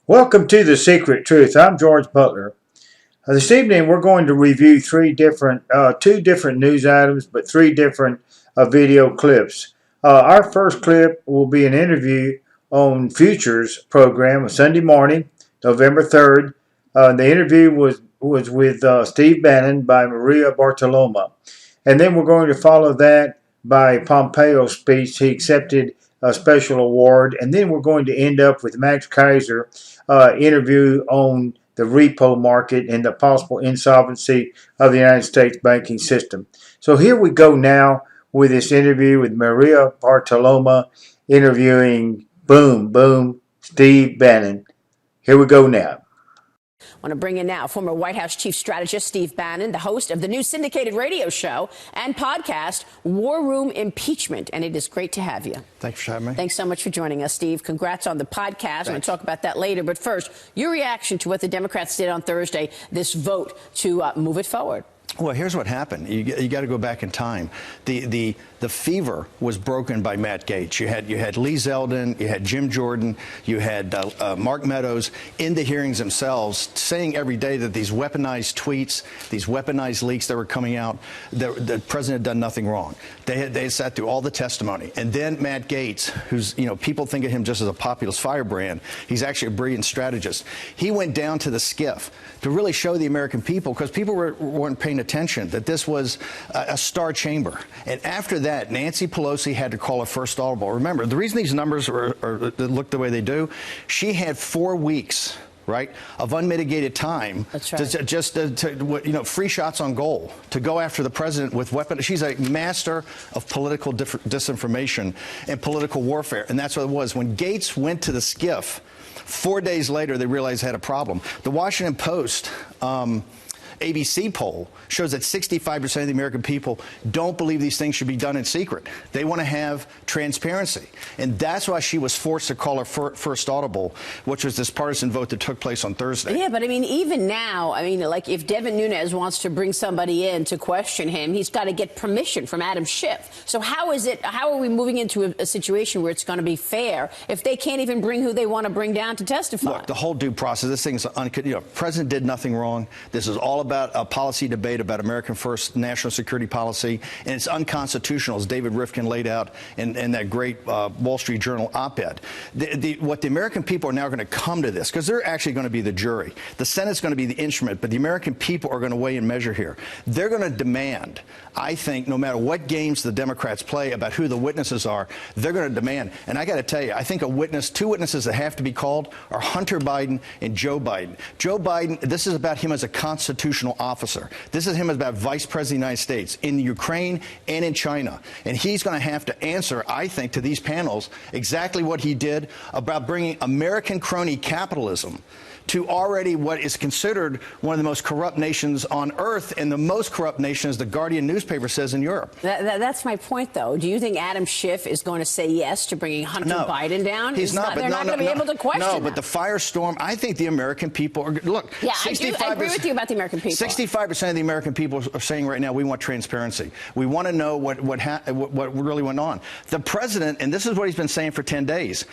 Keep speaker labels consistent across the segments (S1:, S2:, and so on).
S1: Welcome to The Secret Truth. I'm George Butler. This evening we're going to review two different news items, but three different video clips. Our first clip will be an interview on Futures program Sunday morning, November 3rd. The interview was with Steve Bannon by Maria Bartiromo. And then we're going to follow that by Pompeo's speech. He accepted a special award. And then we're going to end up with Max Keiser interview on the repo market and the possible insolvency of the United States banking system. So here we go now with this interview with Maria Bartiromo interviewing Steve Bannon. Here we go now.
S2: I want to bring in now former White House chief strategist Steve Bannon, the host of the new syndicated radio show and podcast War Room Impeachment. And it is great to have you.
S3: Thanks for having me.
S2: Thanks so much for joining us, Steve. Congrats on the podcast. Thanks. I'm going to talk about that later. But first, your reaction to what the Democrats did on Thursday, this vote to move it forward.
S3: Well, here's what happened. You got to go back in time. The fever was broken by Matt Gaetz. You had Lee Zeldin, you had Jim Jordan, you had Mark Meadows in the hearings themselves saying every day that these weaponized tweets, these weaponized leaks that were coming out, the president had done nothing wrong. They had sat through all the testimony. And then Matt Gaetz, who's, people think of him just as a populist firebrand. He's actually a brilliant strategist. He went down to the skiff to really show the American people, because people weren't paying attention, that this was a star chamber. And after that, Nancy Pelosi had to call a first audible. Remember, the reason these numbers look the way they do, she had 4 weeks, right, of unmitigated time.
S2: That's right.
S3: to free shots on goal to go after the president with weapons. She's a master of political disinformation and political warfare. And that's what it was. When Gaetz went to the skiff, 4 days later, they realized they had a problem. The Washington Post ABC poll shows that 65% of the American people don't believe these things should be done in secret. They want to have transparency. And that's why she was forced to call her first audible, which was this partisan vote that took place on Thursday.
S2: Yeah, but I mean, even now, like if Devin Nunes wants to bring somebody in to question him, he's got to get permission from Adam Schiff. So how are we moving into a situation where it's going to be fair if they can't even bring who they want to bring down to testify?
S3: Look, the whole due process, this thing's president did nothing wrong. This is all about a policy debate about American first national security policy, and it's unconstitutional, as David Rifkin laid out in that great Wall Street Journal op-ed. What the American people are now going to come to this, because they're actually going to be the jury. The Senate's going to be the instrument, but the American people are going to weigh and measure here. They're going to demand, I think, no matter what games the Democrats play about who the witnesses are, they're going to demand. And I got to tell you, I think two witnesses that have to be called are Hunter Biden and Joe Biden. Joe Biden, this is about him as a constitutional officer. This is him as about Vice President of the United States in Ukraine and in China. And he's going to have to answer, I think, to these panels exactly what he did about bringing American crony capitalism to already what is considered one of the most corrupt nations on earth, and the most corrupt nation, as the Guardian newspaper says, in Europe.
S2: That's my point, though. Do you think Adam Schiff is going to say yes to bringing Hunter Biden down?
S3: He's not.
S2: They're not going to be able to question
S3: No, but the firestorm, I think the American people are, look.
S2: Yeah, I agree with you about the American people.
S3: 65% of the American people are saying right now, we want transparency. We want to know what really went on. The president, and this is what he's been saying for 10 days,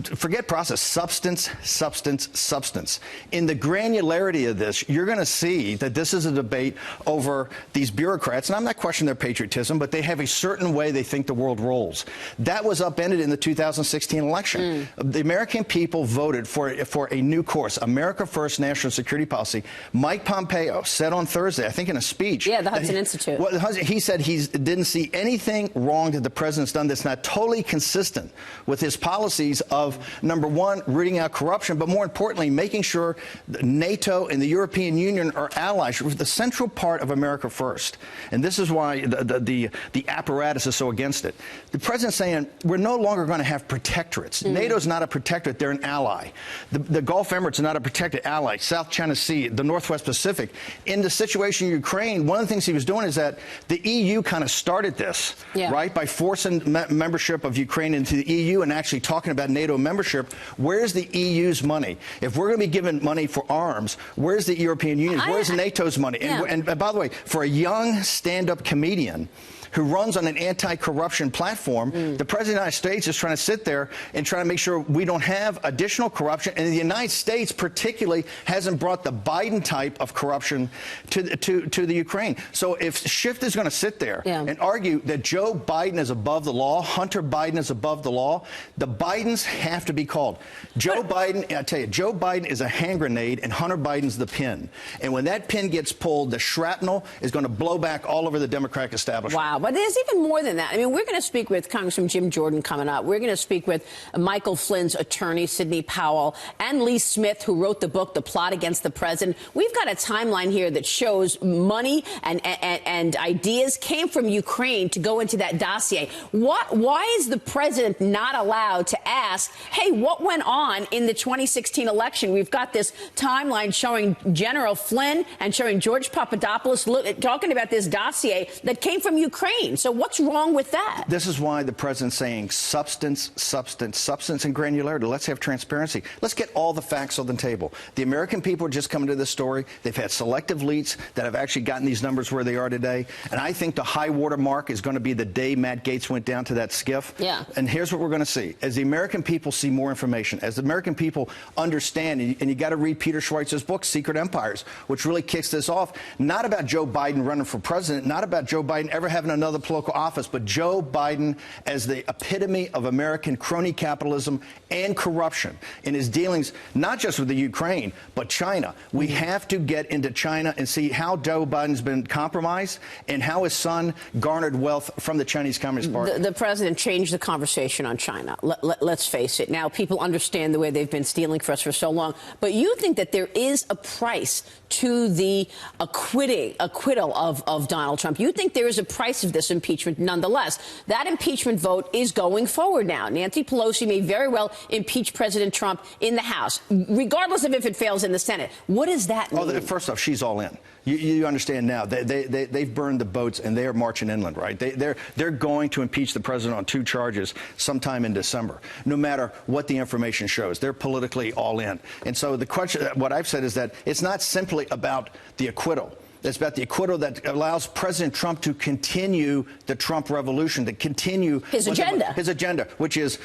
S3: forget process, substance, substance, substance. In the granularity of this, you're going to see that this is a debate over these bureaucrats, and I'm not questioning their patriotism, but they have a certain way they think the world rolls. That was upended in the 2016 election. The American people voted for a new course, America First national security policy. Mike Pompeo said on Thursday, I think in a speech.
S2: Yeah, the Hudson Institute.
S3: Well, he said he didn't see anything wrong that the president's done that's not totally consistent with his policies of, number one, rooting out corruption, but more importantly, making sure NATO and the European Union are allies, the central part of America First. And this is why the apparatus is so against it. The president's saying we're no longer going to have protectorates. NATO's not a protectorate, they're an ally. The Gulf Emirates are not a protected ally. South China Sea, the Northwest Pacific. In the situation in Ukraine, one of the things he was doing is that the EU kind of started this, right, by forcing membership of Ukraine into the EU and actually talking about NATO membership. Where's the EU's money? If we're going to be given money for arms, where's the European Union? Where's NATO's money? And by the way, for a young stand-up comedian who runs on an anti-corruption platform. The President of the United States is trying to sit there and try to make sure we don't have additional corruption. And the United States particularly hasn't brought the Biden type of corruption to the Ukraine. So if Schiff is going to sit there and argue that Joe Biden is above the law, Hunter Biden is above the law, the Bidens have to be called. Joe Biden, I tell you, Joe Biden is a hand grenade and Hunter Biden's the pin. And when that pin gets pulled, the shrapnel is going to blow back all over the Democratic establishment.
S2: Wow, but there's even more than that. I mean, we're going to speak with Congressman Jim Jordan coming up. We're going to speak with Michael Flynn's attorney, Sidney Powell, and Lee Smith, who wrote the book, The Plot Against the President. We've got a timeline here that shows money and ideas came from Ukraine to go into that dossier. Why is the president not allowed to ask, hey, what went on in the 2016 election? We've got this timeline showing General Flynn and showing George Papadopoulos talking about this dossier that came from Ukraine. So what's wrong with that?
S3: This is why the president's saying substance, substance, substance, and granularity. Let's have transparency. Let's get all the facts on the table. The American people are just coming to this story. They've had selective leaks that have actually gotten these numbers where they are today. And I think the high water mark is going to be the day Matt Gaetz went down to that skiff.
S2: Yeah.
S3: And here's what we're going to see. As the American people see more information, as the American people understand, and you got to read Peter Schweizer's book, Secret Empires, which really kicks this off, not about Joe Biden running for president, not about Joe Biden ever having another political office, but Joe Biden as the epitome of American crony capitalism and corruption in his dealings, not just with the Ukraine, but China. We have to get into China and see how Joe Biden's been compromised and how his son garnered wealth from the Chinese Communist Party.
S2: The president changed the conversation on China. Let's face it. Now, people understand the way they've been stealing for us for so long. But you think that there is a price to the acquittal of Donald Trump. You think there is a price of this impeachment nonetheless. That impeachment vote is going forward now. Nancy Pelosi may very well impeach President Trump in the House, regardless of if it fails in the Senate. What does that mean?
S3: Oh, first off, she's all in. You understand now. They've burned the boats and they are marching inland, right? They're going to impeach the president on 2 charges sometime in December, no matter what the information shows. They're politically all in. And so the question, what I've said is that it's not simply about the acquittal. It's about the acquittal that allows President Trump to continue the Trump revolution, to continue
S2: his agenda,
S3: which is,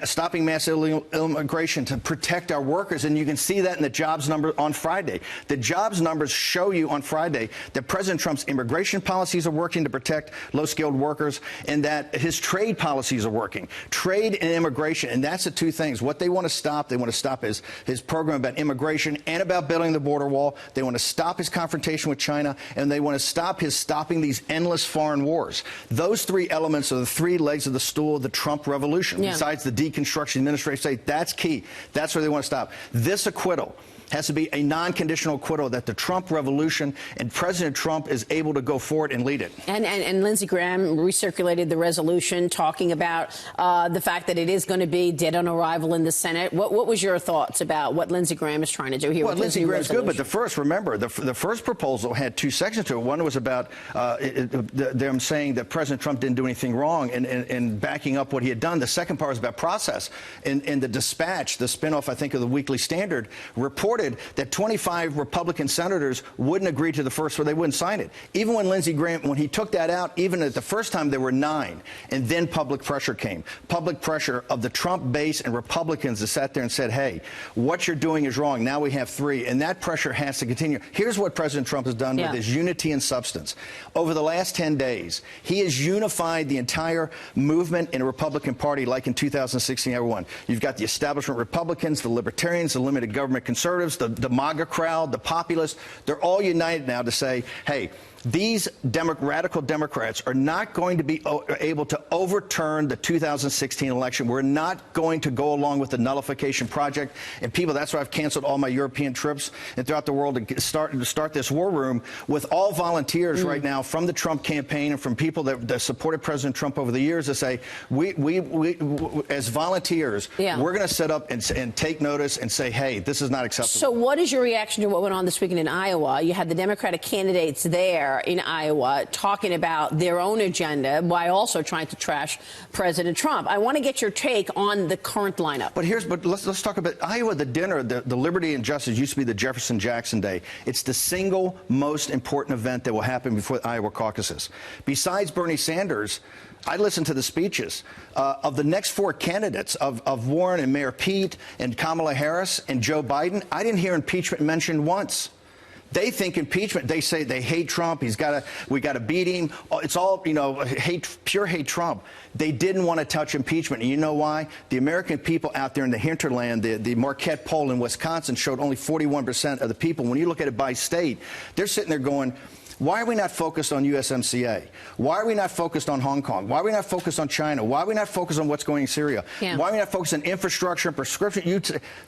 S3: stopping mass illegal immigration to protect our workers. And you can see that in the jobs number on Friday. The jobs numbers show you on Friday that President Trump's immigration policies are working to protect low-skilled workers and that his trade policies are working. Trade and immigration, and that's the 2 things. What they want to stop his program about immigration and about building the border wall. They want to stop his confrontation with China, and they want to stop his stopping these endless foreign wars. Those 3 elements are the 3 legs of the stool of the Trump revolution. Besides the deconstruction administration state, that's key. That's where they want to stop. This acquittal has to be a non-conditional acquittal that the Trump revolution and President Trump is able to go forward and lead it.
S2: And Lindsey Graham recirculated the resolution talking about the fact that it is going to be dead on arrival in the Senate. What was your thoughts about what Lindsey Graham is trying to do here?
S3: Well, Lindsey Graham's good, but the first proposal had 2 sections to it. One was about them saying that President Trump didn't do anything wrong and backing up what he had done. The second part was about process. In the Dispatch, the spinoff, I think, of the Weekly Standard, reported that 25 Republican senators wouldn't agree to the first, or they wouldn't sign it. Even when Lindsey Graham, when he took that out, even at the first time, there were 9. And then public pressure came. Public pressure of the Trump base and Republicans that sat there and said, hey, what you're doing is wrong. Now we have 3. And that pressure has to continue. Here's what President Trump has done with his unity and substance. Over the last 10 days, he has unified the entire movement in the Republican Party like in 2016, everyone. You've got the establishment Republicans, the libertarians, the limited government conservatives, the MAGA crowd, the populists. They're all united now to say, hey, these radical Democrats are not going to be able to overturn the 2016 election. We're not going to go along with the nullification project. And people, that's why I've canceled all my European trips and throughout the world to start this war room with all volunteers right now from the Trump campaign and from people that supported President Trump over the years to say, we as volunteers, we're going to set up and take notice and say, hey, this is not acceptable.
S2: So what is your reaction to what went on this weekend in Iowa? You had the Democratic candidates there there in Iowa talking about their own agenda while also trying to trash President Trump. I want to get your take on the current lineup.
S3: But let's talk about Iowa. The dinner, the Liberty and Justice used to be the Jefferson-Jackson Day. It's the single most important event that will happen before the Iowa caucuses. Besides Bernie Sanders, I listened to the speeches of the next four candidates of Warren and Mayor Pete and Kamala Harris and Joe Biden. I didn't hear impeachment mentioned once. They think impeachment. They say they hate Trump. We got to beat him. It's all, pure hate Trump. They didn't want to touch impeachment. And you know why? The American people out there in the hinterland, the Marquette poll in Wisconsin showed only 41% of the people. When you look at it by state, they're sitting there going, why are we not focused on USMCA? Why are we not focused on Hong Kong? Why are we not focused on China? Why are we not focused on what's going in Syria?
S2: Yeah.
S3: Why are we not focused on infrastructure and prescription?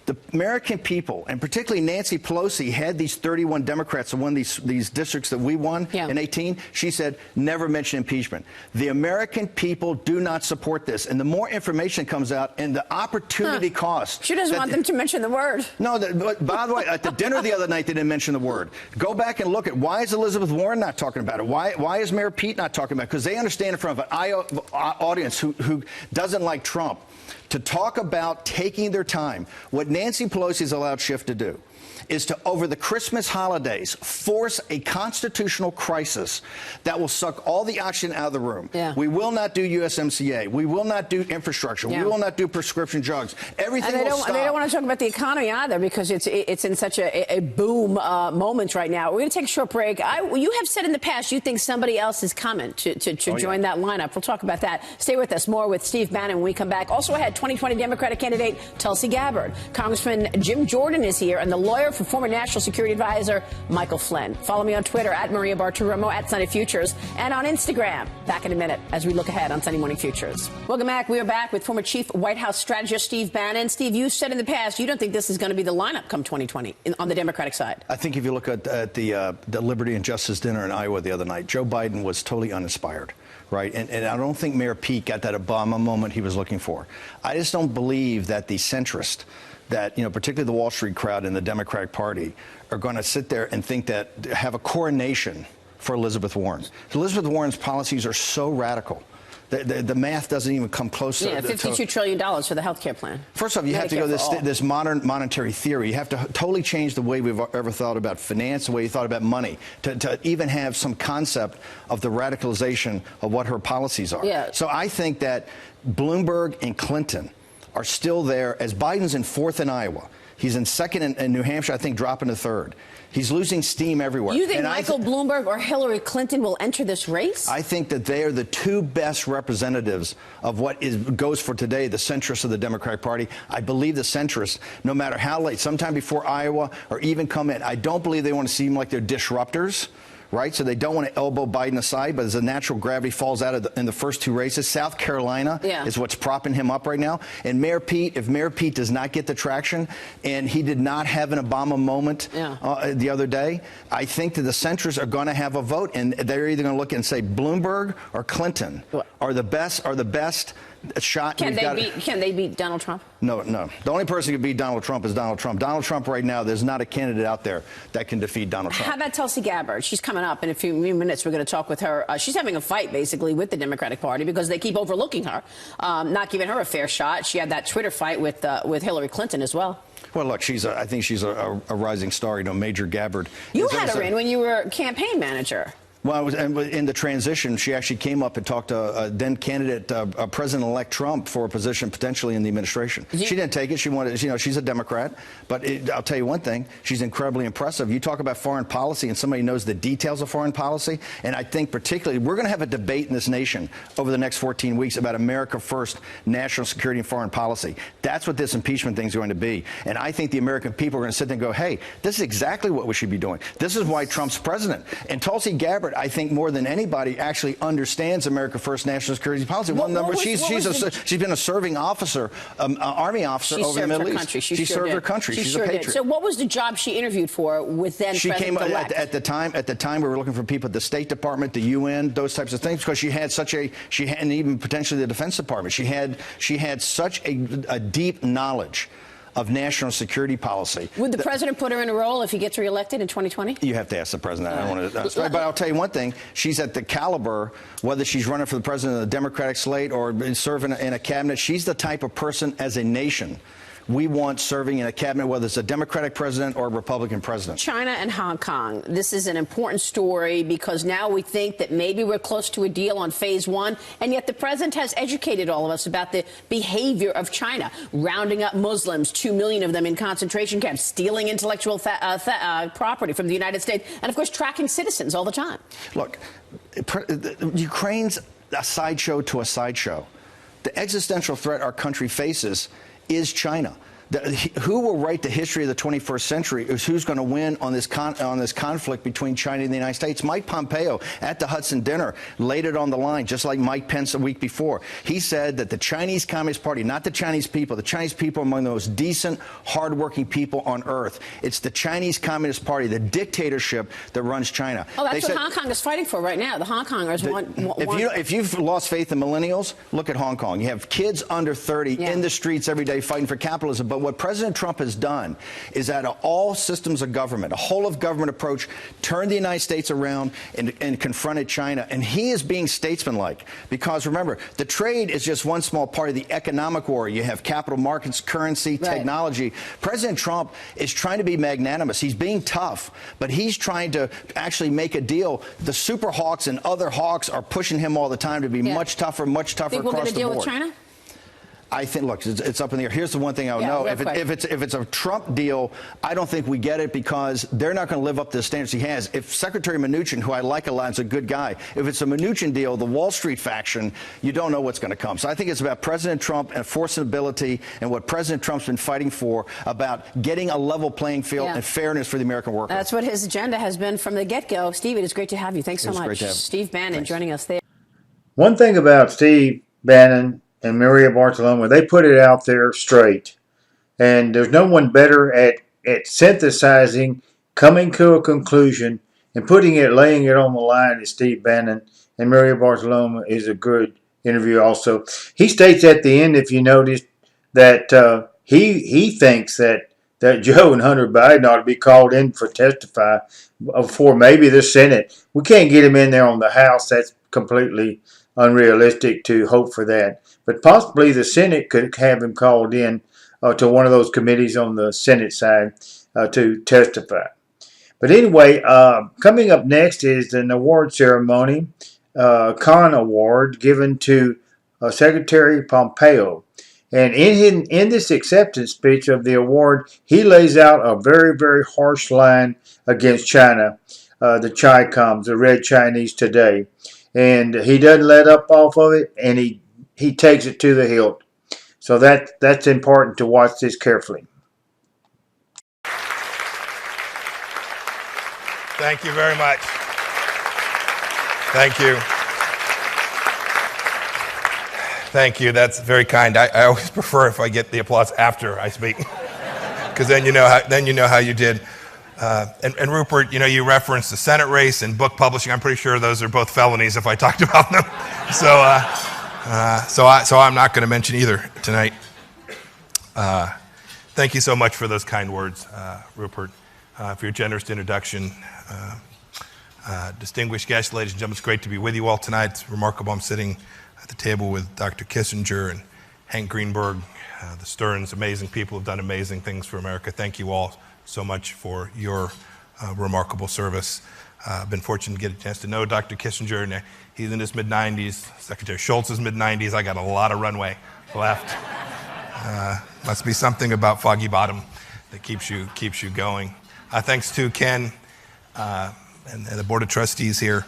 S3: The American people, and particularly Nancy Pelosi, had these 31 Democrats that won these districts that we won in 18. She said, never mention impeachment. The American people do not support this. And the more information comes out and the opportunity cost.
S2: She doesn't want them to mention the word.
S3: No, but by the way, at the dinner the other night, they didn't mention the word. Go back and look at why is Elizabeth Warren not talking about it? Why is Mayor Pete not talking about it? Because they understand in front of an audience who doesn't like Trump to talk about taking their time. What Nancy Pelosi has allowed Schiff to do is to, over the Christmas holidays, force a constitutional crisis that will suck all the oxygen out of the room.
S2: Yeah.
S3: We will not do USMCA. We will not do infrastructure.
S2: Yeah.
S3: We will not do prescription drugs. Everything will stop.
S2: They don't want to talk about the economy either because it's in such a boom moment right now. We're going to take a short break. You have said in the past you think somebody else is coming to join that lineup. We'll talk about that. Stay with us. More with Steve Bannon when we come back. Also ahead, 2020 Democratic candidate Tulsi Gabbard. Congressman Jim Jordan is here, and the lawyer for former National Security Advisor Michael Flynn. Follow me on Twitter at Maria Bartiromo, at Sunday Futures, and on Instagram. Back in a minute as we look ahead on Sunday Morning Futures. Welcome back. We are back with former Chief White House strategist Steve Bannon. Steve, you said in the past you don't think this is going to be the lineup come 2020 on the Democratic side.
S3: I think if you look at the Liberty and Justice dinner in Iowa the other night, Joe Biden was totally uninspired. Right. And I don't think Mayor Pete got that Obama moment he was looking for. I just don't believe that the centrist, that, particularly the Wall Street crowd in the Democratic Party, are going to sit there and think that have a coronation for Elizabeth Warren. Elizabeth Warren's policies are so radical. The math doesn't even come close to
S2: $52 trillion for the health care plan.
S3: First off, you have to go this modern monetary theory. You have to totally change the way we've ever thought about finance, the way you thought about money, to even have some concept of the radicalization of what her policies are.
S2: Yeah.
S3: So I think that Bloomberg and Clinton are still there, as Biden's in fourth in Iowa. He's in second in New Hampshire, I think, dropping to third. He's losing steam everywhere.
S2: You think Michael Bloomberg or Hillary Clinton will enter this race?
S3: I think that they are the two best representatives of what goes for today, the centrists of the Democratic Party. I believe the centrists, no matter how late, sometime before Iowa or even come in, I don't believe they want to seem like they're disruptors. Right, so they don't want to elbow Biden aside, but as the natural gravity falls out in the first two races, South Carolina is what's propping him up right now. And Mayor Pete, if Mayor Pete does not get the traction, and he did not have an Obama moment the other day, I think that the centrists are going to have a vote, and they're either going to look and say Bloomberg or Clinton are the best shot.
S2: Can they beat Donald Trump?
S3: No. The only person who can beat Donald Trump is Donald Trump. Donald Trump right now, there's not a candidate out there that can defeat Donald Trump.
S2: How about Tulsi Gabbard? She's coming up in a few minutes. We're going to talk with her. She's having a fight, basically, with the Democratic Party because they keep overlooking her, not giving her a fair shot. She had that Twitter fight with Hillary Clinton as well.
S3: Well, look, I think she's a rising star, Major Gabbard.
S2: You had her in when you were campaign manager.
S3: Well, in the transition, she actually came up and talked to then candidate President-elect Trump for a position potentially in the administration. She didn't take it. She wanted, she's a Democrat. But I'll tell you one thing, she's incredibly impressive. You talk about foreign policy and somebody knows the details of foreign policy. And I think particularly we're going to have a debate in this nation over the next 14 weeks about America first, national security and foreign policy. That's what this impeachment thing is going to be. And I think the American people are going to sit there and go, hey, this is exactly what we should be doing. This is why Trump's president. And Tulsi Gabbard, I think more than anybody actually understands America First national security policy. She's been a serving officer, Army officer over the Middle East. She served her country. She's a patriot.
S2: So what was the job she intervied for with then President-elect?
S3: At the time we were looking for people at the State Department, the UN, those types of things, because she had and even potentially the Defense Department. She had such a deep knowledge of national security policy.
S2: Would the president put her in a role if he gets reelected in 2020?
S3: You have to ask the president. I don't want to, but I'll tell you one thing. She's at the caliber, whether she's running for the president of the Democratic slate or serving in a cabinet, she's the type of person as a nation we want serving in a cabinet, whether it's a Democratic president or a Republican president.
S2: China and Hong Kong. This is an important story because now we think that maybe we're close to a deal on phase one, and yet the president has educated all of us about the behavior of China, rounding up Muslims, 2 million of them in concentration camps, stealing intellectual property from the United States, and of course tracking citizens all the time.
S3: Look, Ukraine's a sideshow to a sideshow. The existential threat our country faces is China. Who will write the history of the 21st century is who's going to win on this conflict between China and the United States. Mike Pompeo at the Hudson dinner laid it on the line, just like Mike Pence a week before. He said that the Chinese Communist Party, not the Chinese people are among the most decent, hardworking people on earth. It's the Chinese Communist Party, the dictatorship that runs China.
S2: Oh, that's what Hong Kong is fighting for right now. The Hong Kongers want...
S3: If you've lost faith in millennials, look at Hong Kong. You have kids under 30 in the streets every day fighting for capitalism. But what President Trump has done is that all systems of government, a whole of government approach, turned the United States around and confronted China. And he is being statesmanlike because, remember, the trade is just one small part of the economic war. You have capital markets, currency, technology. President Trump is trying to be magnanimous. He's being tough, but he's trying to actually make a deal. The super hawks and other hawks are pushing him all the time to be much tougher across the board.
S2: Think we'll get a deal with China?
S3: I think, look, it's up in the air. Here's the one thing I would know. If it's a Trump deal, I don't think we get it because they're not going to live up to the standards he has. If Secretary Mnuchin, who I like a lot, is a good guy, if it's a Mnuchin deal, the Wall Street faction, you don't know what's going to come. So I think it's about President Trump and enforceability and what President Trump's been fighting for about getting a level playing field and fairness for the American worker.
S2: That's what his agenda has been from the get-go. Steve, it is great to have you. Thanks so much. Steve Bannon joining us there.
S1: One thing about Steve Bannon and Maria Bartiromo, they put it out there straight. And there's no one better at synthesizing, coming to a conclusion, and laying it on the line as Steve Bannon. And Maria Bartiromo is a good interview also. He states at the end, if you noticed, that he thinks that Joe and Hunter Biden ought to be called in for testify for maybe the Senate. We can't get him in there on the House. That's completely unrealistic to hope for that. But possibly the Senate could have him called in to one of those committees on the Senate side to testify. But anyway, coming up next is an award ceremony, Khan Award, given to Secretary Pompeo. And in this acceptance speech of the award, he lays out a very, very harsh line against China, the Chi-Coms, the Red Chinese today. And he doesn't let up off of it, and he takes it to the hilt. So that's important to watch this carefully.
S4: Thank you very much. Thank you. Thank you. That's very kind. I always prefer if I get the applause after I speak, because then you know how you did. And Rupert, you referenced the Senate race and book publishing. I'm pretty sure those are both felonies if I talked about them. So I'm not going to mention either tonight. Thank you so much for those kind words, Rupert, for your generous introduction. Distinguished guests, ladies and gentlemen, it's great to be with you all tonight. It's remarkable. I'm sitting at the table with Dr. Kissinger and Hank Greenberg, the Stearns, amazing people who've done amazing things for America. Thank you all so much for your remarkable service. I've been fortunate to get a chance to know Dr. Kissinger, and he's in his mid-90s. Secretary Shultz is mid-90s. I got a lot of runway left. Must be something about Foggy Bottom that keeps you going. Thanks to Ken and the Board of Trustees here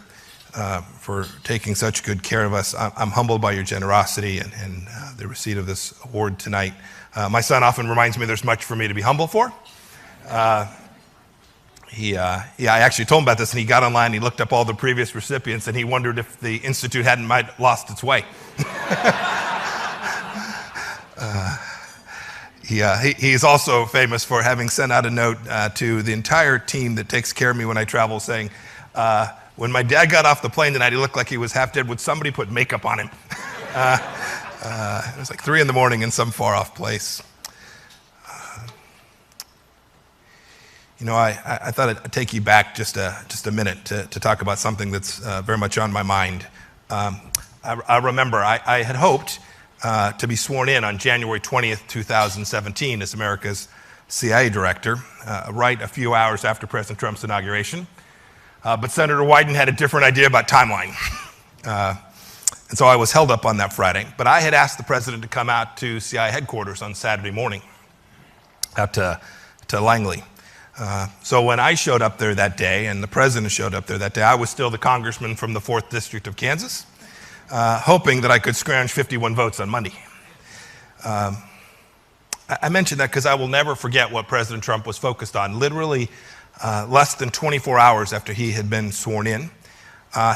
S4: for taking such good care of us. I'm humbled by your generosity and the receipt of this award tonight. My son often reminds me there's much for me to be humble for. I actually told him about this, and he got online, he looked up all the previous recipients, and he wondered if the Institute hadn't lost its way. He's also famous for having sent out a note to the entire team that takes care of me when I travel, saying, when my dad got off the plane tonight, he looked like he was half dead. Would somebody put makeup on him? It was like 3 a.m. in some far-off place. You know, I thought I'd take you back just a minute to talk about something that's very much on my mind. I remember I had hoped to be sworn in on January 20th, 2017 as America's CIA director, right a few hours after President Trump's inauguration. But Senator Wyden had a different idea about timeline. And so I was held up on that Friday. But I had asked the president to come out to CIA headquarters on Saturday morning, out to Langley. So when I showed up there that day and the president showed up there that day, I was still the congressman from the 4th District of Kansas, hoping that I could scrounge 51 votes on Monday. I mention that because I will never forget what President Trump was focused on. Literally less than 24 hours after he had been sworn in,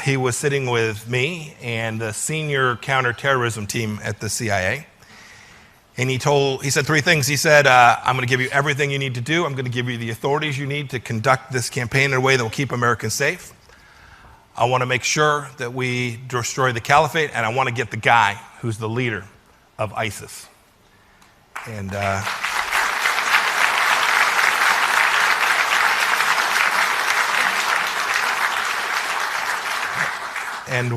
S4: he was sitting with me and the senior counterterrorism team at the CIA. And he said 3 things. He said, I'm going to give you everything you need to do. I'm going to give you the authorities you need to conduct this campaign in a way that will keep Americans safe. I want to make sure that we destroy the caliphate, and I want to get the guy who's the leader of ISIS. And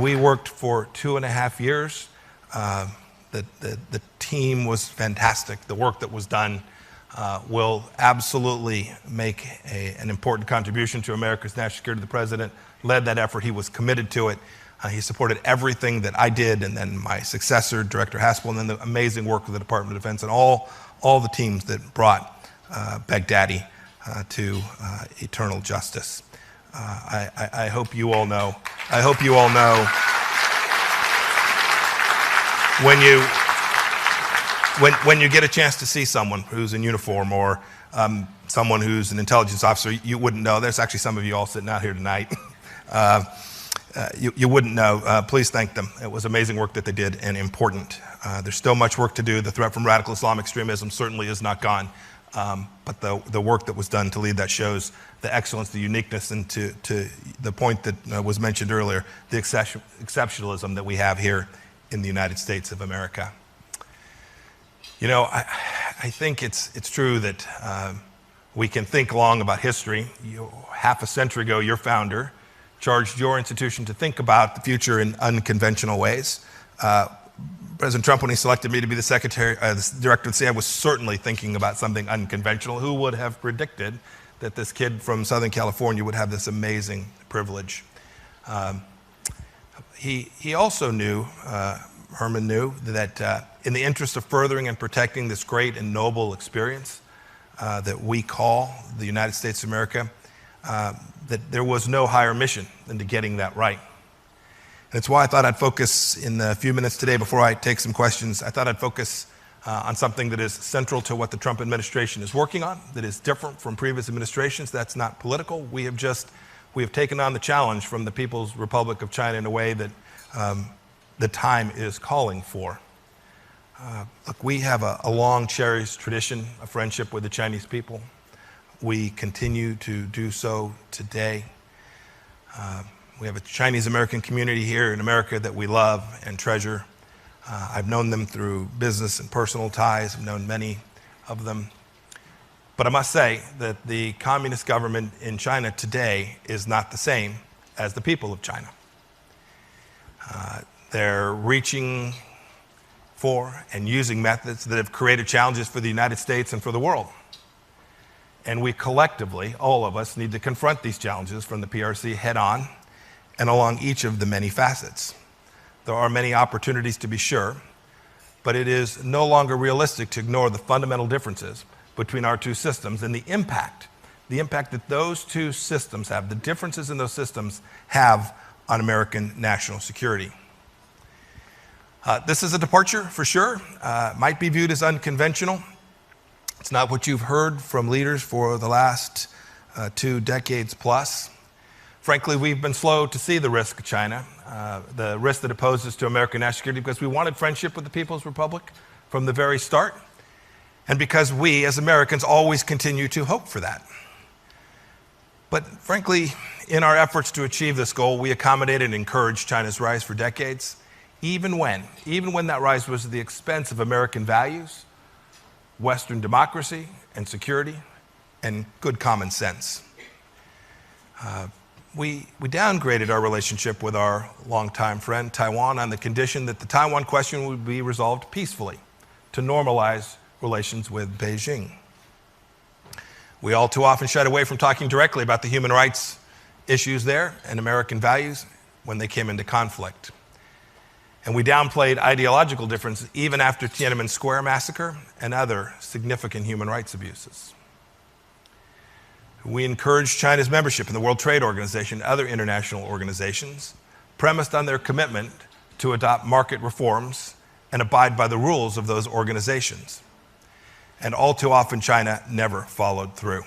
S4: we worked for 2.5 years. The team was fantastic. The work that was done will absolutely make an important contribution to America's national security. The president led that effort. He was committed to it. He supported everything that I did, and then my successor, Director Haspel, and then the amazing work of the Department of Defense and all the teams that brought Baghdadi to eternal justice. I hope you all know. I hope you all know when you get a chance to see someone who's in uniform or someone who's an intelligence officer, you wouldn't know. There's actually some of you all sitting out here tonight. You wouldn't know. Please thank them. It was amazing work that they did and important. There's still much work to do. The threat from radical Islamic extremism certainly is not gone. But the work that was done to lead that shows the excellence, the uniqueness, and to the point that was mentioned earlier, the exceptionalism that we have here in the United States of America. You know, I think it's true that we can think long about history. Half a century ago, your founder charged your institution to think about the future in unconventional ways. President Trump, when he selected me to be the director of the CIA, was certainly thinking about something unconventional. Who would have predicted that this kid from Southern California would have this amazing privilege? He also knew, Herman knew, that in the interest of furthering and protecting this great and noble experience that we call the United States of America, that there was no higher mission than to getting that right. And it's why I thought I'd focus in the few minutes today before I take some questions. I thought I'd focus on something that is central to what the Trump administration is working on, that is different from previous administrations. That's not political. We have taken on the challenge from the People's Republic of China in a way that the time is calling for. Look, we have a long cherished tradition of friendship with the Chinese people. We continue to do so today. We have a Chinese American community here in America that we love and treasure. I've known them through business and personal ties. I've known many of them. But I must say that the communist government in China today is not the same as the people of China. They're reaching for and using methods that have created challenges for the United States and for the world. And we collectively, all of us, need to confront these challenges from the PRC head on and along each of the many facets. There are many opportunities to be sure, but it is no longer realistic to ignore the fundamental differences between our two systems and the impact that those two systems have, the differences in those systems have on American national security. This is a departure for sure, might be viewed as unconventional. It's not what you've heard from leaders for the last 2 decades plus. Frankly, we've been slow to see the risk of China, the risk that it poses to American national security, because we wanted friendship with the People's Republic from the very start, and because we, as Americans, always continue to hope for that. But frankly, in our efforts to achieve this goal, we accommodated and encouraged China's rise for decades, even when that rise was at the expense of American values, Western democracy and security, and good common sense. We downgraded our relationship with our longtime friend Taiwan on the condition that the Taiwan question would be resolved peacefully to normalize relations with Beijing. We all too often shied away from talking directly about the human rights issues there and American values when they came into conflict. And we downplayed ideological differences even after Tiananmen Square massacre and other significant human rights abuses. We encouraged China's membership in the World Trade Organization and other international organizations, premised on their commitment to adopt market reforms and abide by the rules of those organizations. And all too often, China never followed through.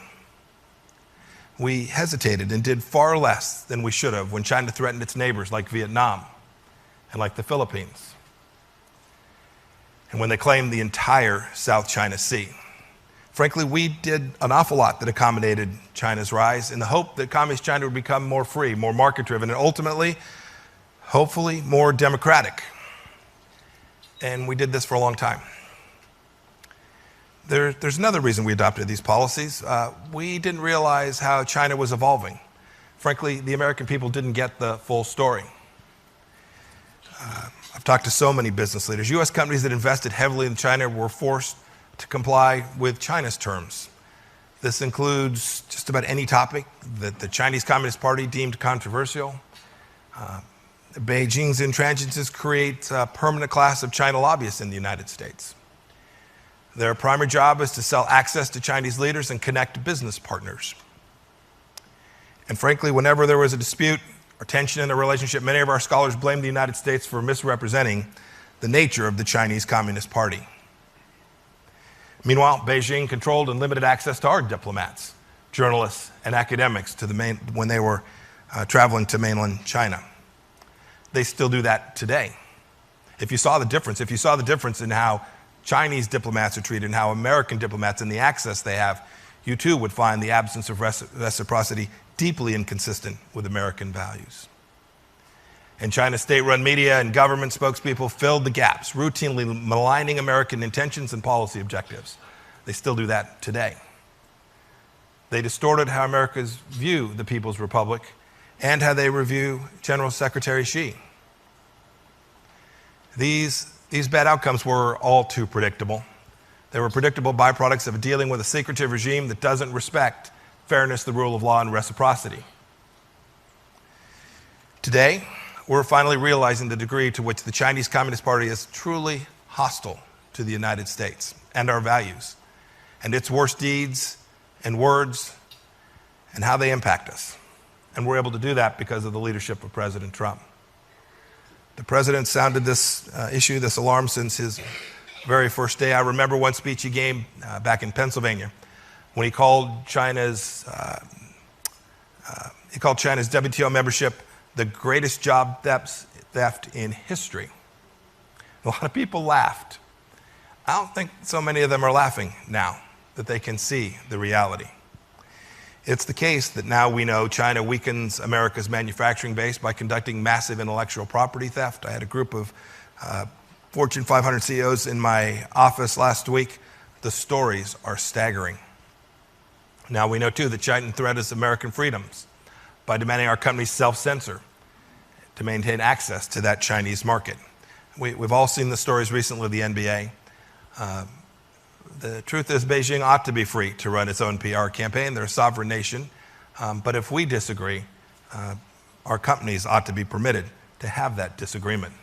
S4: We hesitated and did far less than we should have when China threatened its neighbors like Vietnam and like the Philippines, and when they claimed the entire South China Sea. Frankly, we did an awful lot that accommodated China's rise in the hope that communist China would become more free, more market-driven, and ultimately, hopefully, more democratic. And we did this for a long time. There's another reason we adopted these policies. We didn't realize how China was evolving. Frankly, the American people didn't get the full story. I've talked to so many business leaders. U.S. companies that invested heavily in China were forced to comply with China's terms. This includes just about any topic that the Chinese Communist Party deemed controversial. Beijing's intransigence creates a permanent class of China lobbyists in the United States. Their primary job is to sell access to Chinese leaders and connect business partners. And frankly, whenever there was a dispute or tension in a relationship, many of our scholars blamed the United States for misrepresenting the nature of the Chinese Communist Party. Meanwhile, Beijing controlled and limited access to our diplomats, journalists, and academics when they were traveling to mainland China. They still do that today. If you saw the difference in how Chinese diplomats are treated and how American diplomats and the access they have, you too would find the absence of reciprocity deeply inconsistent with American values. And China's state-run media and government spokespeople filled the gaps, routinely maligning American intentions and policy objectives. They still do that today. They distorted how Americans view the People's Republic and how they review General Secretary Xi. These bad outcomes were all too predictable. They were predictable byproducts of dealing with a secretive regime that doesn't respect fairness, the rule of law, and reciprocity. Today, we're finally realizing the degree to which the Chinese Communist Party is truly hostile to the United States and our values, and its worst deeds and words, and how they impact us. And we're able to do that because of the leadership of President Trump. The president sounded this issue, this alarm, since his very first day. I remember one speech he gave back in Pennsylvania when he called China's WTO membership the greatest job theft in history. A lot of people laughed. I don't think so many of them are laughing now that they can see the reality. It's the case that now we know China weakens America's manufacturing base by conducting massive intellectual property theft. I had a group of Fortune 500 CEOs in my office last week. The stories are staggering. Now we know, too, that China threatens American freedoms by demanding our companies self-censor to maintain access to that Chinese market. We've all seen the stories recently of the NBA. The truth is Beijing ought to be free to run its own PR campaign. They're a sovereign nation. But if we disagree, our companies ought to be permitted to have that disagreement.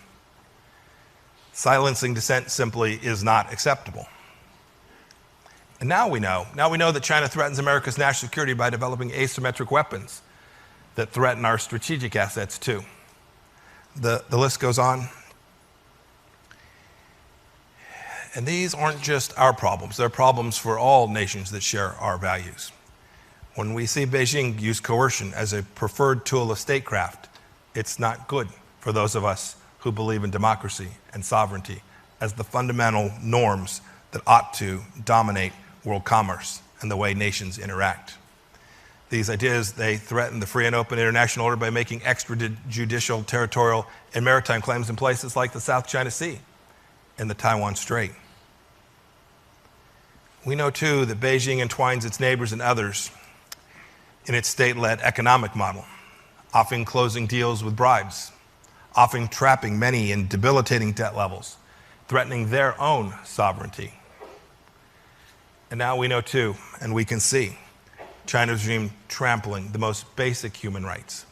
S4: Silencing dissent simply is not acceptable. And now we know that China threatens America's national security by developing asymmetric weapons that threaten our strategic assets too. The list goes on. And these aren't just our problems. They're problems for all nations that share our values. When we see Beijing use coercion as a preferred tool of statecraft, it's not good for those of us who believe in democracy and sovereignty as the fundamental norms that ought to dominate world commerce and the way nations interact. These ideas, they threaten the free and open international order by making extrajudicial, territorial, and maritime claims in places like the South China Sea and the Taiwan Strait. We know, too, that Beijing entwines its neighbors and others in its state-led economic model, often closing deals with bribes, often trapping many in debilitating debt levels, threatening their own sovereignty. And now we know, too, and we can see, China's regime trampling the most basic human rights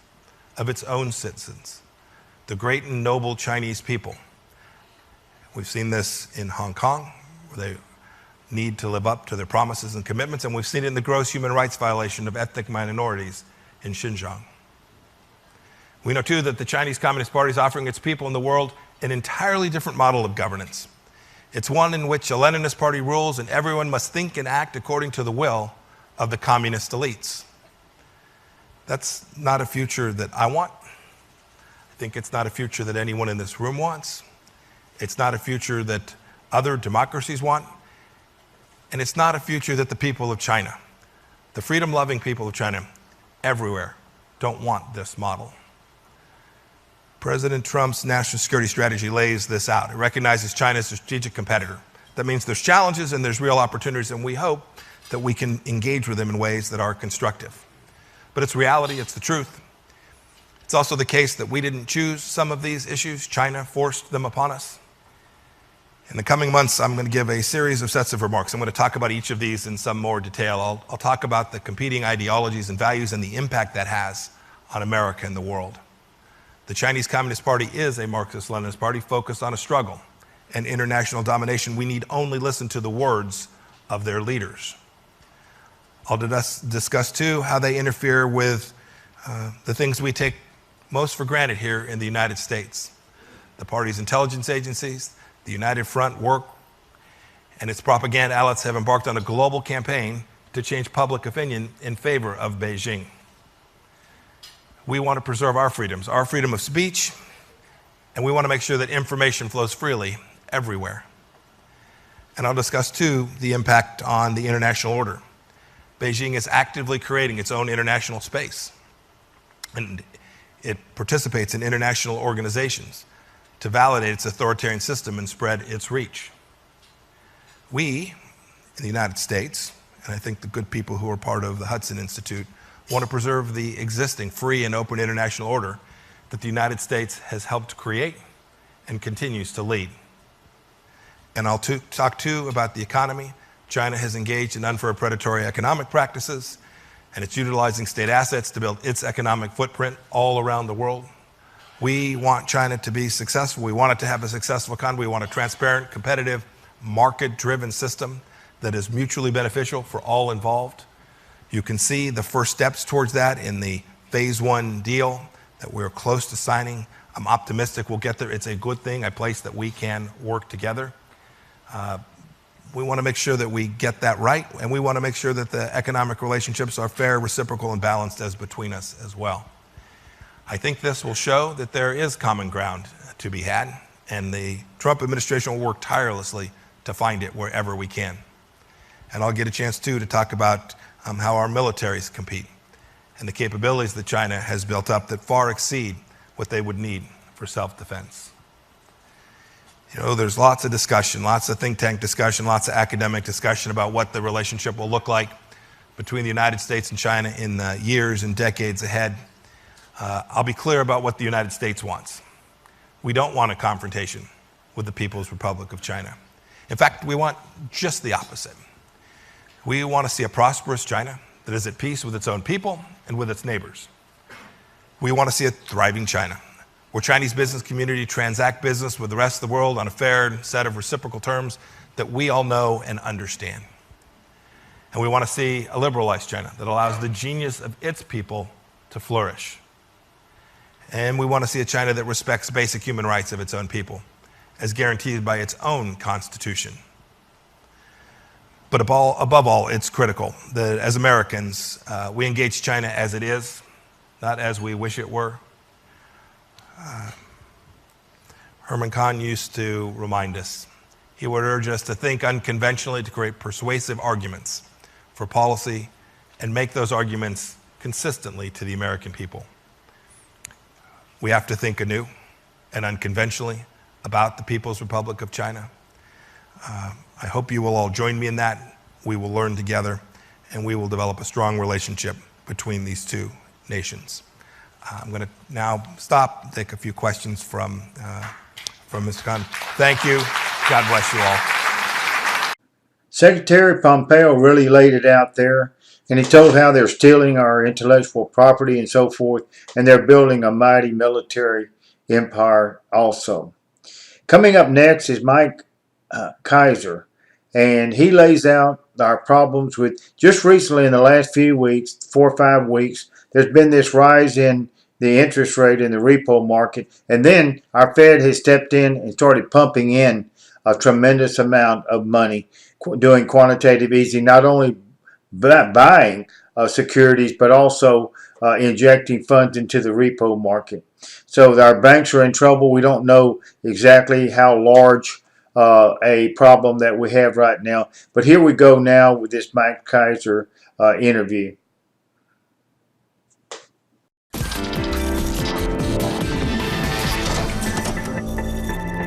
S4: of its own citizens, the great and noble Chinese people. We've seen this in Hong Kong, where they need to live up to their promises and commitments, and we've seen it in the gross human rights violation of ethnic minorities in Xinjiang. We know, too, that the Chinese Communist Party is offering its people in the world an entirely different model of governance. It's one in which a Leninist party rules and everyone must think and act according to the will of the communist elites. That's not a future that I want. I think it's not a future that anyone in this room wants. It's not a future that other democracies want. And it's not a future that the people of China, the freedom-loving people of China everywhere, don't want this model. President Trump's national security strategy lays this out. It recognizes China as a strategic competitor. That means there's challenges and there's real opportunities, and we hope that we can engage with them in ways that are constructive. But it's reality, it's the truth. It's also the case that we didn't choose some of these issues. China forced them upon us. In the coming months, I'm going to give a series of sets of remarks. I'm going to talk about each of these in some more detail. I'll talk about the competing ideologies and values and the impact that has on America and the world. The Chinese Communist Party is a Marxist-Leninist party focused on a struggle and international domination. We need only listen to the words of their leaders. I'll discuss, too, how they interfere with the things we take most for granted here in the United States. The party's intelligence agencies, the United Front work, and its propaganda outlets have embarked on a global campaign to change public opinion in favor of Beijing. We want to preserve our freedoms, our freedom of speech, and we want to make sure that information flows freely everywhere. And I'll discuss, too, the impact on the international order. Beijing is actively creating its own international space, and it participates in international organizations to validate its authoritarian system and spread its reach. We, in the United States, and I think the good people who are part of the Hudson Institute, want to preserve the existing free and open international order that the United States has helped create and continues to lead. And I'll talk, too, about the economy. China has engaged in unfair predatory economic practices, and it's utilizing state assets to build its economic footprint all around the world. We want China to be successful. We want it to have a successful economy. We want a transparent, competitive, market-driven system that is mutually beneficial for all involved. You can see the first steps towards that in the phase one deal that we're close to signing. I'm optimistic we'll get there. It's a good thing, a place that we can work together. We want to make sure that we get that right, and we want to make sure that the economic relationships are fair, reciprocal, and balanced as between us as well. I think this will show that there is common ground to be had, and the Trump administration will work tirelessly to find it wherever we can. And I'll get a chance, too, to talk about how our militaries compete and the capabilities that China has built up that far exceed what they would need for self-defense. You know, there's lots of discussion, lots of think tank discussion, lots of academic discussion about what the relationship will look like between the United States and China in the years and decades ahead. I'll be clear about what the United States wants. We don't want a confrontation with the People's Republic of China. In fact, we want just the opposite. We want to see a prosperous China that is at peace with its own people and with its neighbors. We want to see a thriving China, where Chinese business community transact business with the rest of the world on a fair set of reciprocal terms that we all know and understand. And we want to see a liberalized China that allows the genius of its people to flourish. And we want to see a China that respects basic human rights of its own people, as guaranteed by its own constitution. But above all, it's critical that as Americans, we engage China as it is, not as we wish it were. Herman Kahn used to remind us. He would urge us to think unconventionally, to create persuasive arguments for policy, and make those arguments consistently to the American people. We have to think anew and unconventionally about the People's Republic of China. I hope you will all join me in that, we will learn together, and we will develop a strong relationship between these two nations. I'm going to now stop and take a few questions from Mr. Khan. Thank you. God bless you all.
S1: Secretary Pompeo really laid it out there, and he told how they're stealing our intellectual property and so forth, and they're building a mighty military empire also. Coming up next is Mike Keiser, and he lays out our problems with, just recently in the last few weeks, 4 or 5 weeks, there's been this rise in the interest rate in the repo market, and then our Fed has stepped in and started pumping in a tremendous amount of money, doing quantitative easing, not only buying securities, but also injecting funds into the repo market. So our banks are in trouble. We don't know exactly how large a problem that we have right now. But here we go now with this Mike Keiser interview.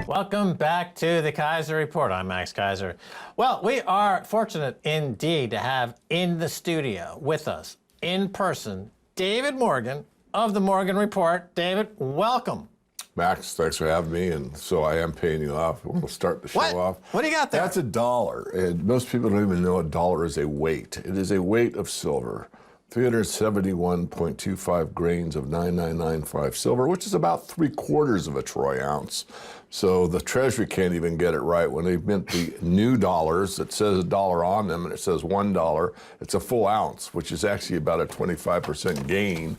S5: Welcome back to the Keiser Report. I'm Max Keiser. Well, we are fortunate indeed to have in the studio with us, in person, David Morgan of the Morgan Report. David, welcome.
S6: Max, thanks for having me. And so I am paying you off. We'll start the show off.
S5: What do you got there?
S6: That's $1. And most people don't even know $1 is a weight. It is a weight of silver. 371.25 grains of 9995 silver, which is about 3/4 of a troy ounce. So the Treasury can't even get it right. When they mint the new dollars that says $1 on them and it says $1, it's a full ounce, which is actually about a 25% gain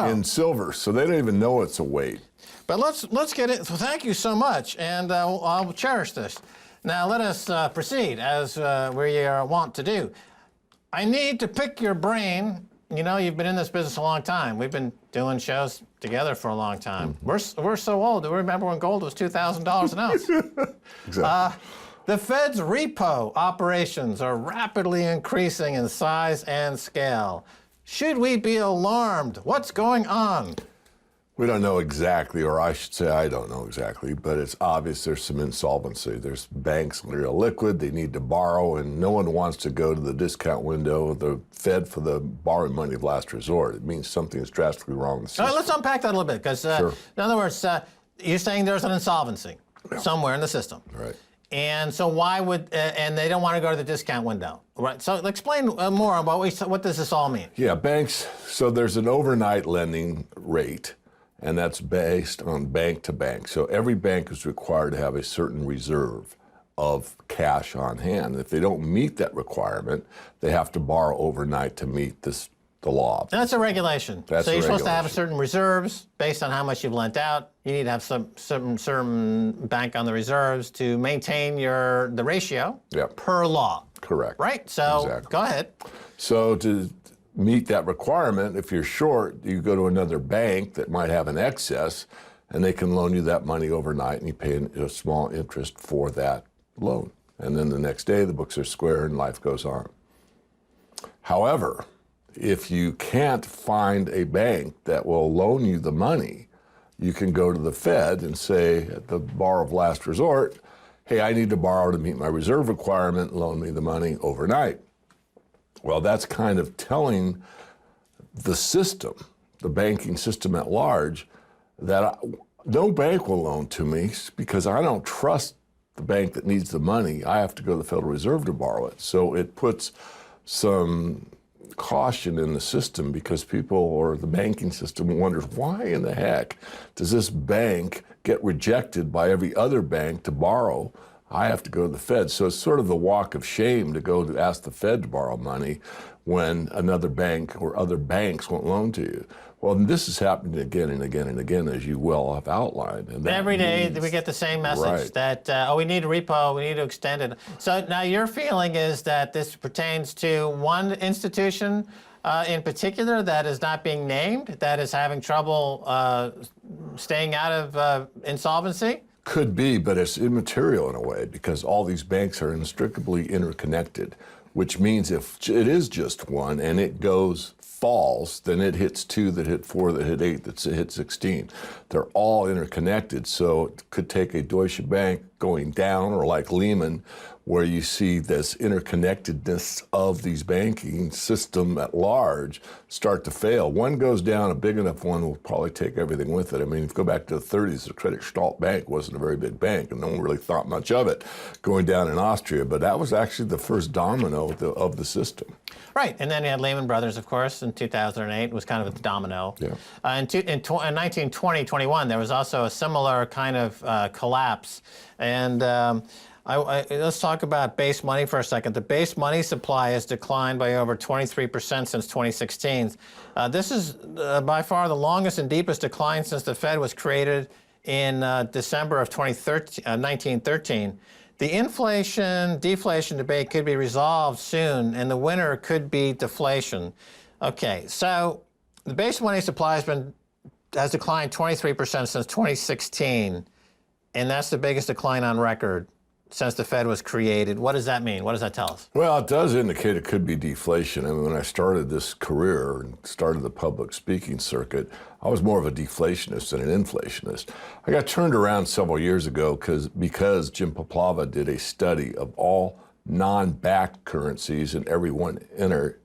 S6: in silver. So they don't even know it's a weight.
S5: But let's get it. Well, thank you so much, and I'll cherish this. Now let us proceed as we are wont to do. I need to pick your brain. You know, you've been in this business a long time. We've been doing shows together for a long time. We're so old. Do we remember when gold was $2,000 an ounce?
S6: Exactly.
S5: The Fed's repo operations are rapidly increasing in size and scale. Should we be alarmed? What's going on?
S6: We don't know exactly, or I should say I don't know exactly, but it's obvious there's some insolvency. There's banks that are illiquid, they need to borrow, and no one wants to go to the discount window of the Fed for the borrowing money of last resort. It means something is drastically wrong in the system.
S5: Let's unpack that a little bit, because in other words, you're saying there's an insolvency somewhere in the system.
S6: Right.
S5: And so why would, and they don't want to go to the discount window, right? So explain more about what does this all mean?
S6: Yeah, banks, so there's an overnight lending rate, and that's based on bank to bank. So every bank is required to have a certain reserve of cash on hand. If they don't meet that requirement, they have to borrow overnight to meet the law.
S5: That's a regulation.
S6: That's
S5: so you're supposed to have
S6: regulation.
S5: certain reserves based on how much you've lent out. You need to have some certain bank on the reserves to maintain the ratio per law.
S6: Correct.
S5: Right? So
S6: Exactly.
S5: Go ahead.
S6: So to meet that requirement, if you're short, you go to another bank that might have an excess, and they can loan you that money overnight, and you pay a small interest for that loan. And then the next day, the books are square and life goes on. However, if you can't find a bank that will loan you the money, you can go to the Fed and say, at the bar of last resort, hey, I need to borrow to meet my reserve requirement, loan me the money overnight. Well, that's kind of telling the system, the banking system at large, that no bank will loan to me because I don't trust the bank that needs the money. I have to go to the Federal Reserve to borrow it. So it puts some caution in the system because people, or the banking system, wonders why in the heck does this bank get rejected by every other bank to borrow? I have to go to the Fed. So it's sort of the walk of shame to go to ask the Fed to borrow money when another bank or other banks won't loan to you. Well, this is happening again and again and again, as you well have outlined. And
S5: Every day we get the same message that, we need a repo, we need to extend it. So now your feeling is that this pertains to one institution in particular that is not being named, that is having trouble staying out of insolvency?
S6: Could be, but it's immaterial in a way because all these banks are inextricably interconnected, which means if it is just one and it falls, then it hits 2, that hit 4, that hit 8, that hit 16. They're all interconnected, so it could take a Deutsche Bank going down, or like Lehman, where you see this interconnectedness of these banking system at large start to fail. One goes down, a big enough one will probably take everything with it. I mean, if you go back to the 30s, the Credit Gestalt Bank wasn't a very big bank, and no one really thought much of it going down in Austria, but that was actually the first domino of the system.
S5: Right, and then you had Lehman Brothers, of course, in 2008. It was kind of a domino.
S6: Yeah.
S5: In 1920-21, there was also a similar kind of collapse. And let's talk about base money for a second. The base money supply has declined by over 23% since 2016. This is by far the longest and deepest decline since the Fed was created in December of 1913. The inflation-deflation debate could be resolved soon, and the winner could be deflation. Okay, so the base money supply has declined 23% since 2016, and that's the biggest decline on record since the Fed was created. What does that mean? What does that tell us?
S6: Well, it does indicate it could be deflation. I mean, when I started this career and started the public speaking circuit, I was more of a deflationist than an inflationist. I got turned around several years ago because Jim Poplava did a study of all non-backed currencies, and every one ended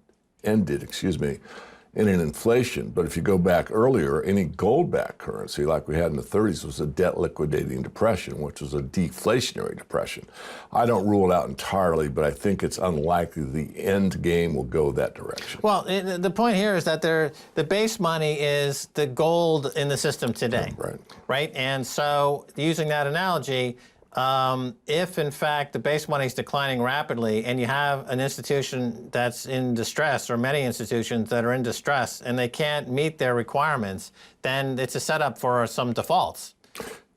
S6: in an inflation. But if you go back earlier, any gold-backed currency like we had in the 30s was a debt liquidating depression, which was a deflationary depression. I don't rule it out entirely, but I think it's unlikely the end game will go that direction.
S5: Well, the point here is that the base money is the gold in the system today.
S6: Right.
S5: Right? And so using that analogy, if in fact the base money is declining rapidly and you have an institution that's in distress, or many institutions that are in distress, and they can't meet their requirements, then it's a setup for some defaults.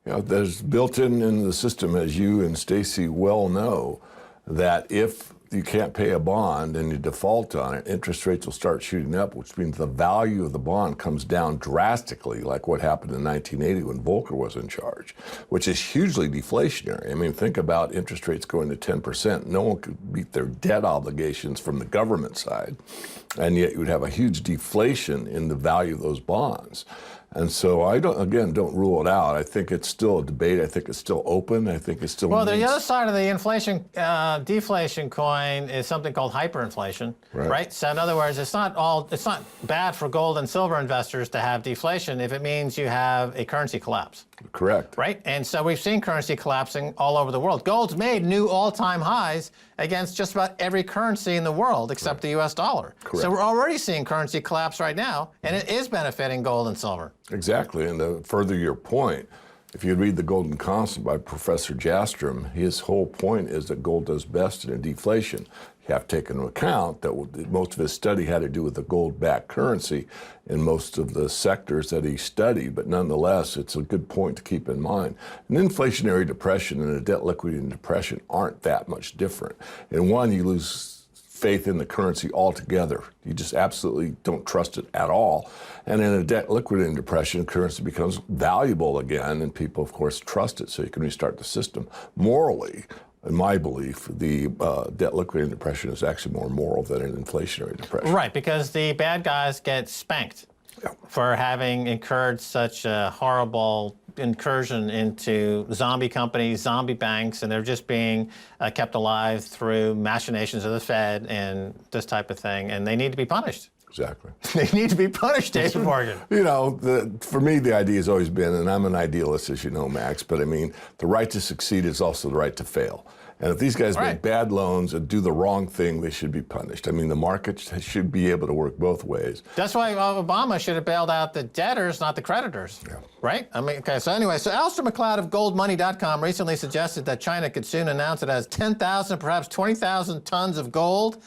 S6: You know, there's built in the system, as you and Stacy well know, that if you can't pay a bond and you default on it, interest rates will start shooting up, which means the value of the bond comes down drastically, like what happened in 1980 when Volcker was in charge, which is hugely deflationary. I mean, think about interest rates going to 10%. No one could meet their debt obligations from the government side, and yet you would have a huge deflation in the value of those bonds. And so I don't rule it out. I think it's still a debate. I think it's still open. I think it's still.
S5: Well, the other side of the inflation deflation coin is something called hyperinflation, right? So in other words, it's not bad for gold and silver investors to have deflation if it means you have a currency collapse.
S6: Correct.
S5: Right? And so we've seen currency collapsing all over the world. Gold's made new all-time highs against just about every currency in the world except the U.S. dollar.
S6: Correct.
S5: So we're already seeing currency collapse right now, and it is benefiting gold and silver.
S6: Exactly. And to further your point, if you read The Golden Constant by Professor Jastrom, his whole point is that gold does best in a deflation. You have to take into account that most of his study had to do with the gold-backed currency in most of the sectors that he studied, but nonetheless, it's a good point to keep in mind. An inflationary depression and a debt liquidating depression aren't that much different. In one, you lose faith in the currency altogether. You just absolutely don't trust it at all. And in a debt liquidating depression, currency becomes valuable again, and people, of course, trust it, so you can restart the system. Morally, in my belief, the debt liquidating depression is actually more moral than an inflationary depression.
S5: Right, because the bad guys get spanked for having incurred such a horrible incursion into zombie companies, zombie banks, and they're just being kept alive through machinations of the Fed and this type of thing, and they need to be punished.
S6: Exactly.
S5: They need to be punished, David Morgan.
S6: You know, for me, the idea has always been, and I'm an idealist, as you know, Max, but I mean, the right to succeed is also the right to fail. And if these guys make bad loans and do the wrong thing, they should be punished. I mean, the market should be able to work both ways.
S5: That's why Obama should have bailed out the debtors, not the creditors. Yeah. Right? I mean, okay, so anyway, so Alistair McLeod of GoldMoney.com recently suggested that China could soon announce it has 10,000, perhaps 20,000 tons of gold.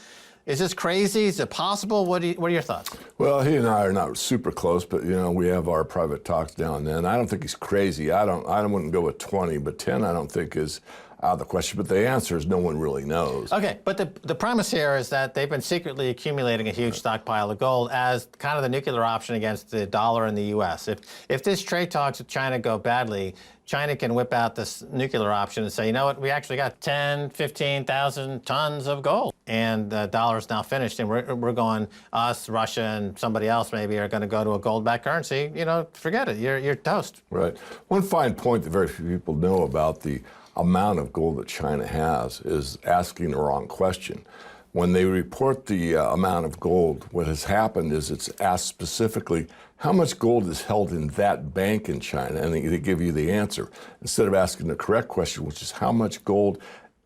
S5: Is this crazy? Is it possible? What are your thoughts?
S6: Well, he and I are not super close, but you know, we have our private talks now and then. I don't think he's crazy. I wouldn't go with 20, but 10 I don't think is out of the question. But the answer is no one really knows. Okay, but the premise here is that they've been secretly accumulating a huge stockpile of gold as kind of the nuclear option against the dollar in the U.S. If this trade talks with China go badly, China can whip out this nuclear option and say, you know what, we actually got 10, 15,000 tons of gold. And the dollar's now finished, and we're going, us, Russia, and somebody else maybe are going to go to a gold-backed currency. You know, forget it. You're toast. Right. One fine point that very few people know about the amount of gold that China has is asking the wrong question. When they report the amount of gold, what has happened is it's asked specifically how much gold is held in that bank in China, and they give you the answer instead of asking the correct question, which is how much gold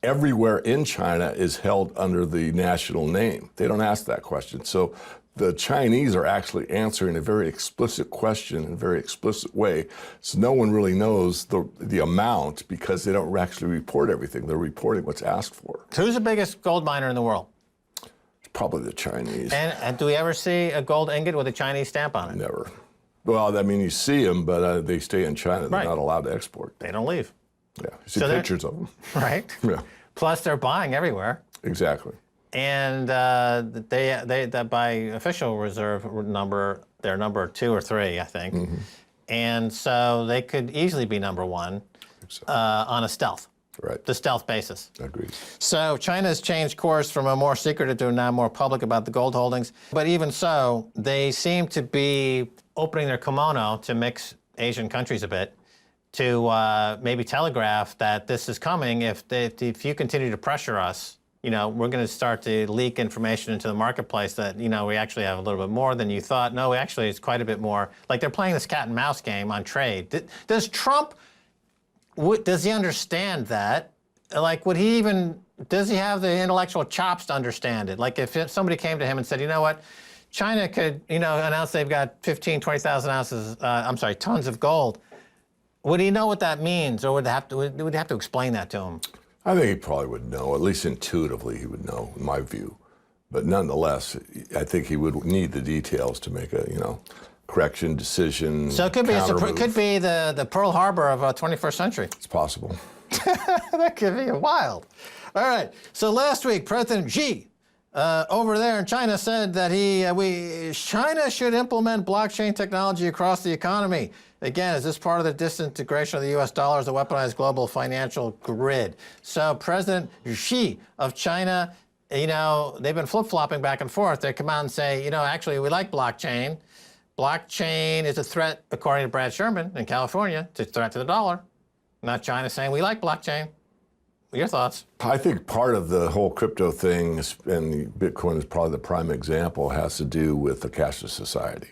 S6: everywhere in China is held under the national name. They don't ask that question. So the Chinese are actually answering a very explicit question in a very explicit way. So no one really knows the amount because they don't actually report everything. They're reporting what's asked for.
S5: Who's the biggest gold miner in the world?
S6: Probably the Chinese.
S5: And do we ever see a gold ingot with a Chinese stamp on it?
S6: Never. Well, I mean, you see them, but they stay in China. They're
S5: Right.
S6: not allowed to export.
S5: They don't leave.
S6: Yeah, you see
S5: So
S6: pictures of them.
S5: Right?
S6: Yeah,
S5: Plus, they're buying everywhere.
S6: exactly.
S5: And they by official reserve number, they're number 2 or 3, I think.
S6: Mm-hmm.
S5: And so they could easily be number 1 on a stealth.
S6: Right.
S5: The stealth basis.
S6: Agreed.
S5: So China has changed course from a more secretive to now more public about the gold holdings. But even so, they seem to be opening their kimono to mix Asian countries a bit to maybe telegraph that this is coming. If you continue to pressure us, we're going to start to leak information into the marketplace that, we actually have a little bit more than you thought. No, actually, it's quite a bit more. Like they're playing this cat and mouse game on trade. Does Trump... Does he understand that? Like, does he have the intellectual chops to understand it? Like, if somebody came to him and said, you know what, China could, announce they've got 20,000 tons of gold, would he know what that means, or would he have to explain that to him?
S6: I think he probably would know, at least intuitively he would know, in my view. But nonetheless, I think he would need the details to make a, correction, decision.
S5: So it could be the Pearl Harbor of 21st century.
S6: It's possible.
S5: That could be wild. All right. So last week, President Xi over there in China said that China should implement blockchain technology across the economy. Again, is this part of the disintegration of the U.S. dollar as a weaponized global financial grid? So President Xi of China, they've been flip-flopping back and forth. They come out and say, actually, we like blockchain. Blockchain is a threat, according to Brad Sherman in California. It's a threat to the dollar. Not China saying, we like blockchain. Your thoughts?
S6: I think part of the whole crypto thing, and Bitcoin is probably the prime example, has to do with the cashless society.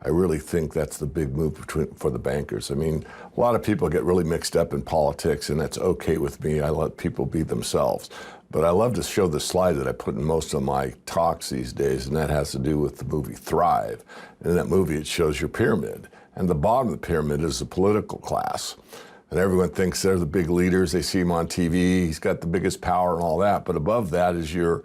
S6: I really think that's the big move for the bankers. I mean, a lot of people get really mixed up in politics, and that's okay with me. I let people be themselves. But I love to show the slide that I put in most of my talks these days, and that has to do with the movie Thrive. And in that movie, it shows your pyramid. And the bottom of the pyramid is the political class. And everyone thinks they're the big leaders. They see him on TV. He's got the biggest power and all that. But above that is your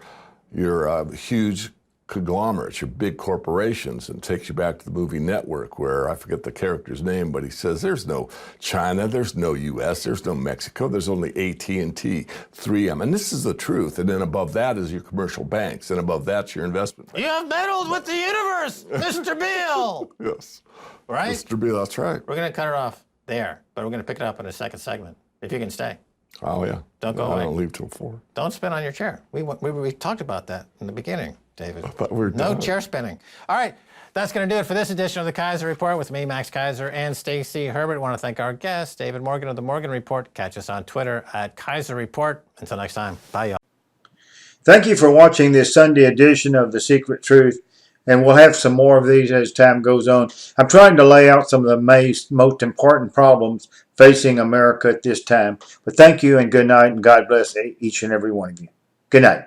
S6: huge conglomerates, your big corporations, and takes you back to the movie Network, where I forget the character's name, but he says there's no China, there's no U.S., there's no Mexico, there's only AT&T, 3M, and this is the truth. And then above that is your commercial banks, and above that's your investment bank.
S5: You have meddled with the universe, Mr. Beale.
S6: Yes,
S5: Right?
S6: Mr. Beale, that's right.
S5: We're going to cut it off there, but we're going to pick it up in a second segment, if you can stay.
S6: Oh yeah.
S5: Don't go away.
S6: I don't leave till 4.
S5: Don't spin on your chair. We talked about that in the beginning, David.
S6: I thought we were
S5: No
S6: done.
S5: chair spinning. All right, that's going to do it for this edition of the Keiser Report with me, Max Keiser, and Stacey Herbert. I want to thank our guest, David Morgan of the Morgan Report. Catch us on Twitter at Keiser Report. Until next time, bye, y'all.
S1: Thank you for watching this Sunday edition of The Secret Truth, and we'll have some more of these as time goes on. I'm trying to lay out some of the most important problems facing America at this time. But thank you and good night, and God bless each and every one of you. Good night.